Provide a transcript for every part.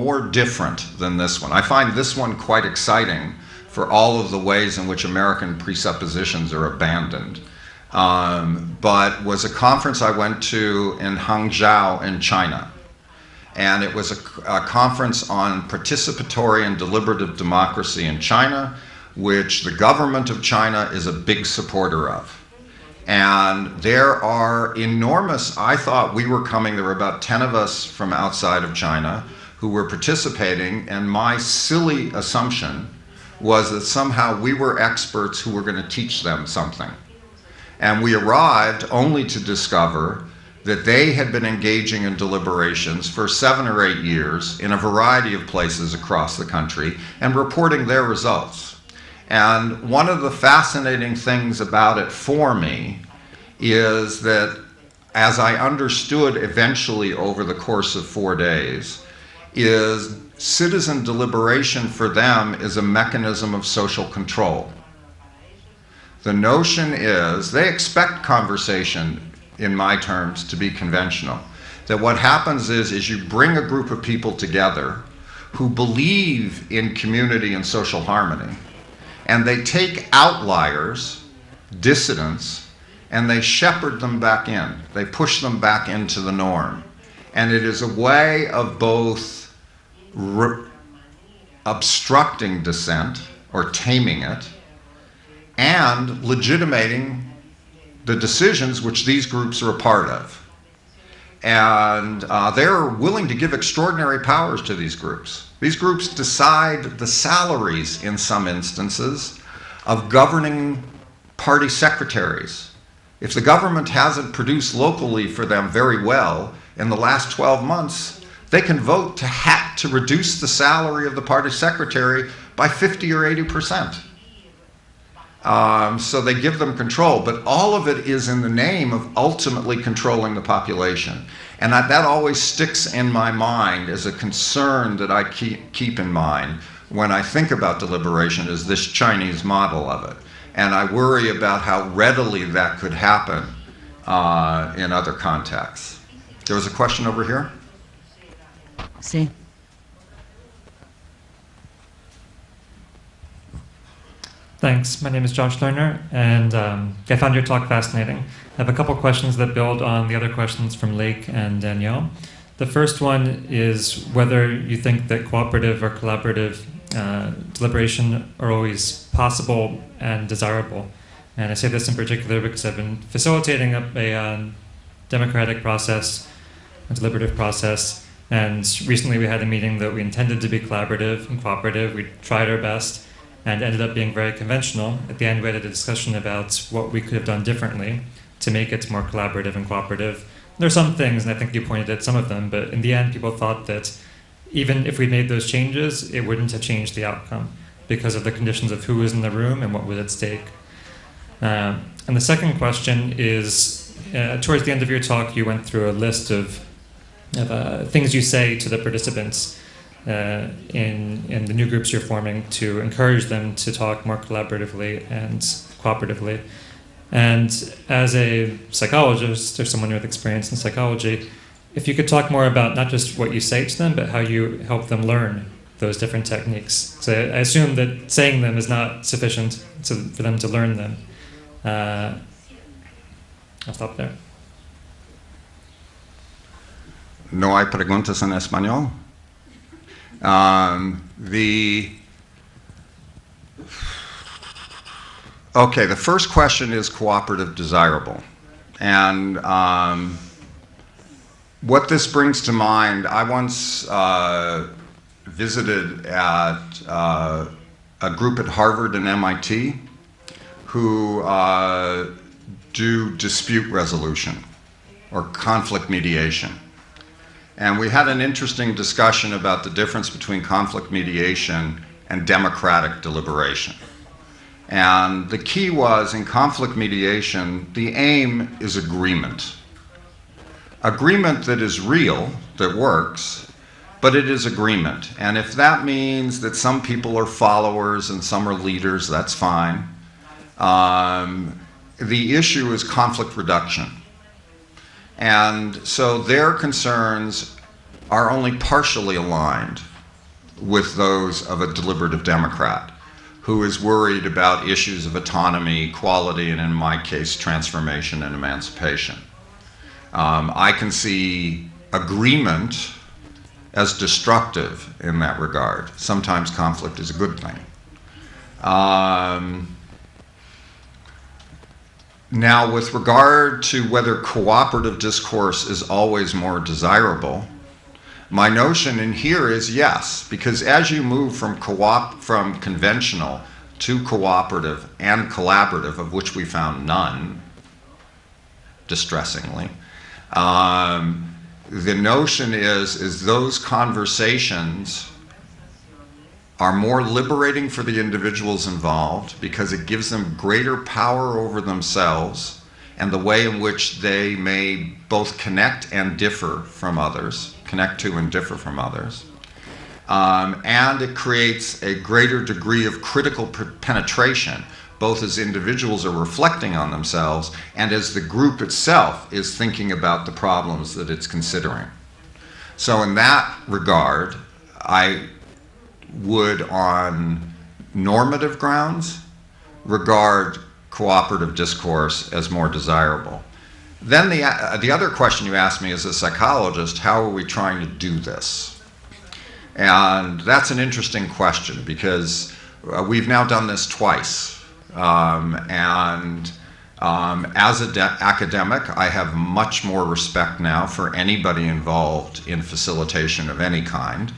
more different than this one. I find this one quite exciting for all of the ways in which American presuppositions are abandoned. But was a conference I went to in Hangzhou in China. And it was a conference on participatory and deliberative democracy in China, which the government of China is a big supporter of. And there are enormous, I thought we were coming, there were about 10 of us from outside of China who were participating, and my silly assumption was that somehow we were experts who were going to teach them something. And we arrived only to discover that they had been engaging in deliberations for 7 or 8 years in a variety of places across the country and reporting their results. And one of the fascinating things about it for me is that, as I understood eventually over the course of 4 days, is citizen deliberation for them is a mechanism of social control. The notion is, they expect conversation, in my terms, to be conventional. That what happens is you bring a group of people together who believe in community and social harmony, and they take outliers, dissidents, and they shepherd them back in. They push them back into the norm. And it is a way of both obstructing dissent, or taming it, and legitimating the decisions which these groups are a part of. And they're willing to give extraordinary powers to these groups. These groups decide the salaries, in some instances, of governing party secretaries. If the government hasn't produced locally for them very well in the last 12 months, they can vote to reduce the salary of the party secretary by 50 or 80%. So they give them control, but all of it is in the name of ultimately controlling the population. And that always sticks in my mind as a concern that I keep in mind when I think about deliberation, is this Chinese model of it. And I worry about how readily that could happen in other contexts. There was a question over here? Sí. Thanks. My name is Josh Lerner, and I found your talk fascinating. I have a couple questions that build on the other questions from Lake and Danielle. The first one is whether you think that cooperative or collaborative deliberation are always possible and desirable. And I say this in particular because I've been facilitating a democratic process, a deliberative process, and recently we had a meeting that we intended to be collaborative and cooperative. We tried our best and ended up being very conventional. At the end, we had a discussion about what we could have done differently to make it more collaborative and cooperative. There are some things, and I think you pointed at some of them, but in the end, people thought that even if we made those changes, it wouldn't have changed the outcome because of the conditions of who was in the room and what was at stake. And the second question is, towards the end of your talk, you went through a list of things you say to the participants in the new groups you're forming to encourage them to talk more collaboratively and cooperatively. And as a psychologist or someone with experience in psychology, if you could talk more about not just what you say to them, but how you help them learn those different techniques. So I assume that saying them is not sufficient for them to learn them. I'll stop there. No hay preguntas en español. Okay, the first question is cooperative desirable. And what this brings to mind, I once visited at a group at Harvard and MIT who do dispute resolution or conflict mediation. And we had an interesting discussion about the difference between conflict mediation and democratic deliberation. And the key was, in conflict mediation, the aim is agreement. Agreement that is real, that works, but it is agreement. And if that means that some people are followers and some are leaders, that's fine. The issue is conflict reduction. And so their concerns are only partially aligned with those of a deliberative Democrat who is worried about issues of autonomy, equality, and in my case, transformation and emancipation. I can see agreement as destructive in that regard. Sometimes conflict is a good thing. Now, with regard to whether cooperative discourse is always more desirable, my notion in here is yes, because as you move from conventional to cooperative and collaborative, of which we found none, distressingly, the notion is those conversations are more liberating for the individuals involved because it gives them greater power over themselves and the way in which they may both connect and differ from others, connect to and differ from others. And it creates a greater degree of critical penetration, both as individuals are reflecting on themselves and as the group itself is thinking about the problems that it's considering. So in that regard, I would, on normative grounds, regard cooperative discourse as more desirable. Then the other question you asked me as a psychologist, how are we trying to do this? And that's an interesting question because we've now done this twice. As an academic, I have much more respect now for anybody involved in facilitation of any kind,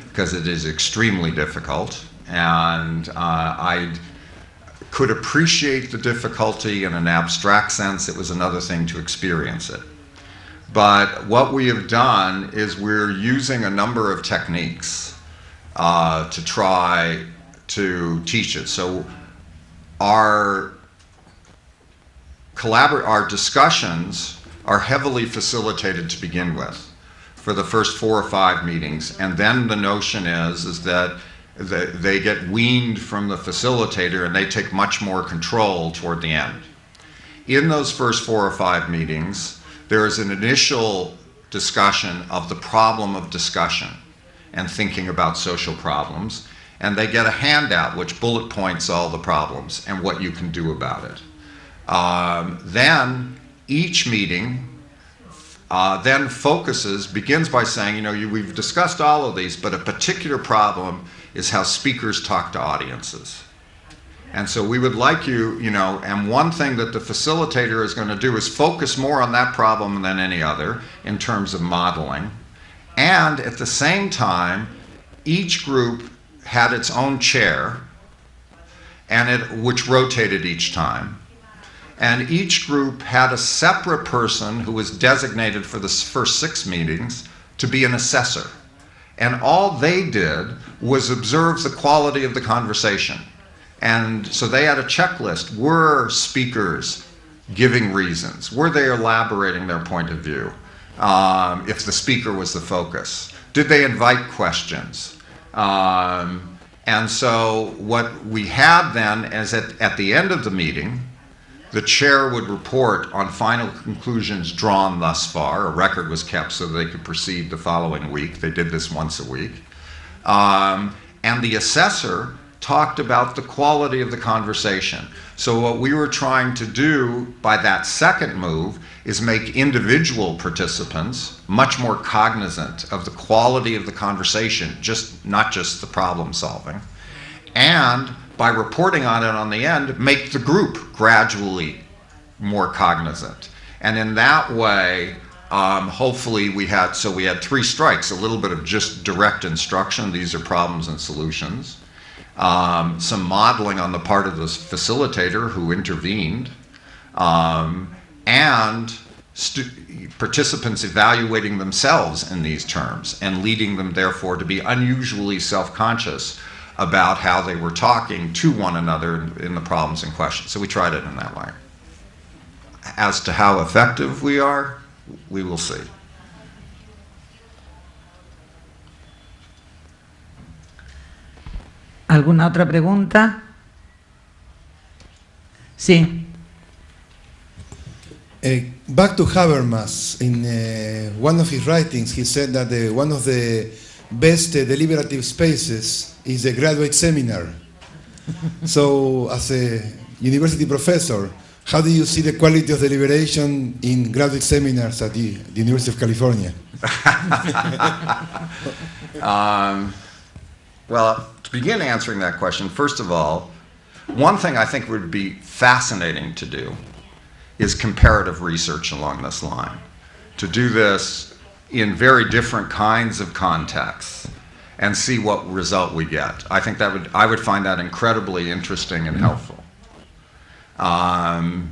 because it is extremely difficult, and I could appreciate the difficulty in an abstract sense. It was another thing to experience it. But what we have done is we're using a number of techniques to try to teach it. So our discussions are heavily facilitated to begin with for the first 4 or 5 meetings, and then the notion is that they get weaned from the facilitator and they take much more control toward the end. In those first 4 or 5 meetings, there is an initial discussion of the problem of discussion and thinking about social problems, and they get a handout which bullet points all the problems and what you can do about it. Then each meeting then begins by saying, we've discussed all of these, but a particular problem is how speakers talk to audiences. And so we would like you, and one thing that the facilitator is going to do is focus more on that problem than any other in terms of modeling. And at the same time, each group had its own chair, which rotated each time. And each group had a separate person who was designated for the first 6 meetings to be an assessor. And all they did was observe the quality of the conversation. And so they had a checklist. Were speakers giving reasons? Were they elaborating their point of view? If the speaker was the focus? Did they invite questions? And so what we had then is at the end of the meeting, the chair would report on final conclusions drawn thus far. A record was kept so they could proceed the following week. They did this once a week. And the assessor talked about the quality of the conversation. So what we were trying to do by that second move is make individual participants much more cognizant of the quality of the conversation, not just the problem solving. And by reporting on it on the end, make the group gradually more cognizant. And in that way, hopefully we had 3 strikes, a little bit of just direct instruction, these are problems and solutions, some modeling on the part of the facilitator who intervened, and participants evaluating themselves in these terms and leading them therefore to be unusually self-conscious about how they were talking to one another in the problems in question. So we tried it in that way. As to how effective we are, we will see. ¿Alguna otra pregunta? Sí. Back to Habermas, in one of his writings, he said that one of the best deliberative spaces is the graduate seminar. So, as a university professor, how do you see the quality of deliberation in graduate seminars at the University of California? Well, to begin answering that question, first of all, one thing I think would be fascinating to do is comparative research along this line. To do this in very different kinds of contexts and see what result we get. I think I would find that incredibly interesting and helpful. And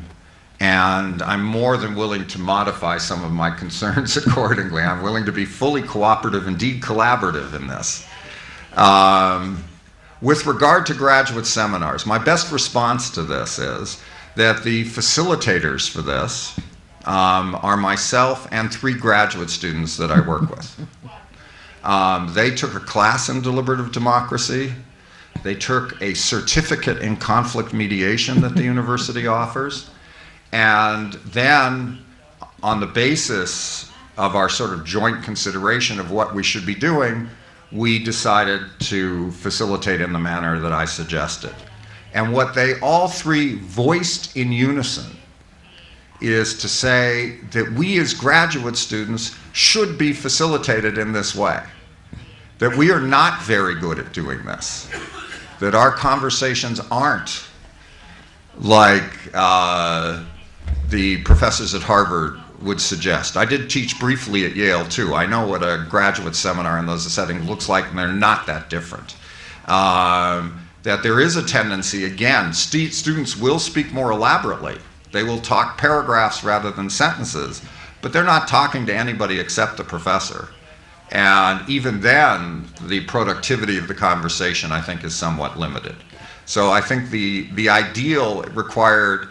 I'm more than willing to modify some of my concerns accordingly. I'm willing to be fully cooperative, indeed collaborative in this. With regard to graduate seminars, my best response to this is that the facilitators for this are myself and 3 graduate students that I work with. They took a class in deliberative democracy. They took a certificate in conflict mediation that the university offers. And then, on the basis of our sort of joint consideration of what we should be doing, we decided to facilitate in the manner that I suggested. And what they all 3 voiced in unison is to say that we as graduate students should be facilitated in this way, that we are not very good at doing this, that our conversations aren't like the professors at Harvard would suggest. I did teach briefly at Yale too. I know what a graduate seminar in those settings looks like, and they're not that different. That there is a tendency, again, students will speak more elaborately. They will talk paragraphs rather than sentences, but they're not talking to anybody except the professor. And even then, the productivity of the conversation, I think, is somewhat limited. So I think the ideal required,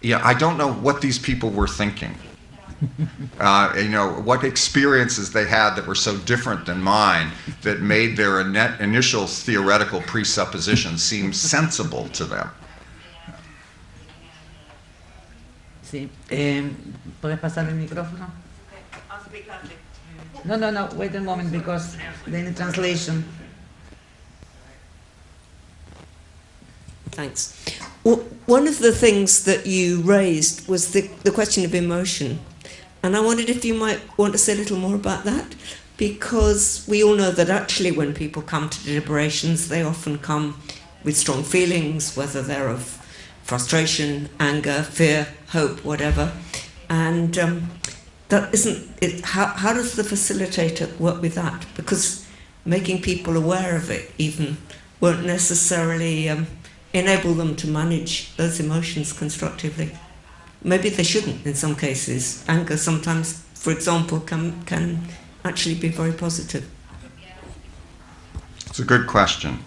I don't know what these people were thinking. What experiences they had that were so different than mine that made their initial theoretical presuppositions seem sensible to them. Sí. ¿Puedes pasar el micrófono? No, wait a moment, because they need translation. Thanks. One of the things that you raised was the question of emotion. And I wondered if you might want to say a little more about that, because we all know that actually when people come to deliberations, they often come with strong feelings, whether they're of frustration, anger, fear, hope, whatever. And that isn't it. How does the facilitator work with that? Because making people aware of it even won't necessarily enable them to manage those emotions constructively. Maybe they shouldn't in some cases. Anger sometimes, for example, can actually be very positive. It's a good question.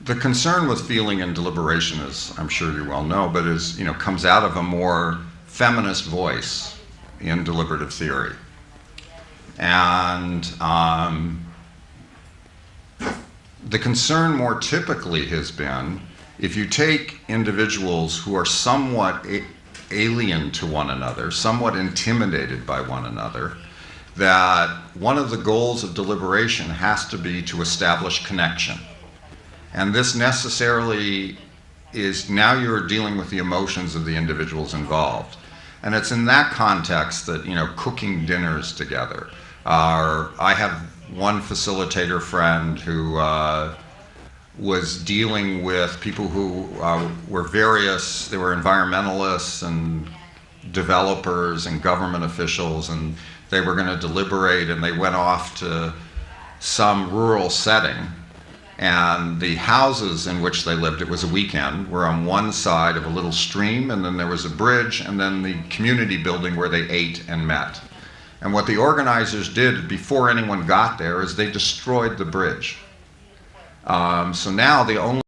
The concern with feeling and deliberation, as I'm sure you well know, but comes out of a more feminist voice in deliberative theory. And the concern more typically has been, if you take individuals who are somewhat alien to one another, somewhat intimidated by one another, that one of the goals of deliberation has to be to establish connection. And this necessarily is, now you're dealing with the emotions of the individuals involved. And it's in that context that, cooking dinners together. I have one facilitator friend who was dealing with people who were various, they were environmentalists and developers and government officials, and they were going to deliberate, and they went off to some rural setting. And the houses in which they lived, it was a weekend, were on one side of a little stream, and then there was a bridge, and then the community building where they ate and met. And what the organizers did before anyone got there is they destroyed the bridge. So now the only